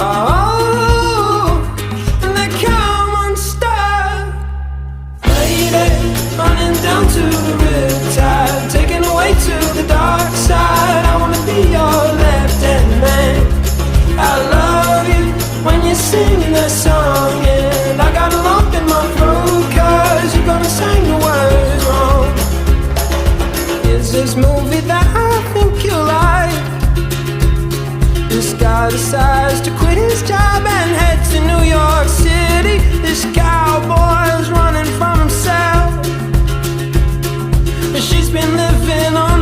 Oh, and they come unstuck. Lady, running down to the riptide, taken away to the dark side. I wanna be your left-hand man. I love you when you sing that song, and I got a lump in my throat 'cause you're gonna sing the words wrong. Is this movie that I think you like? This guy decides to quit his job and head to New York City. This cowboy's running from himself. She's been living on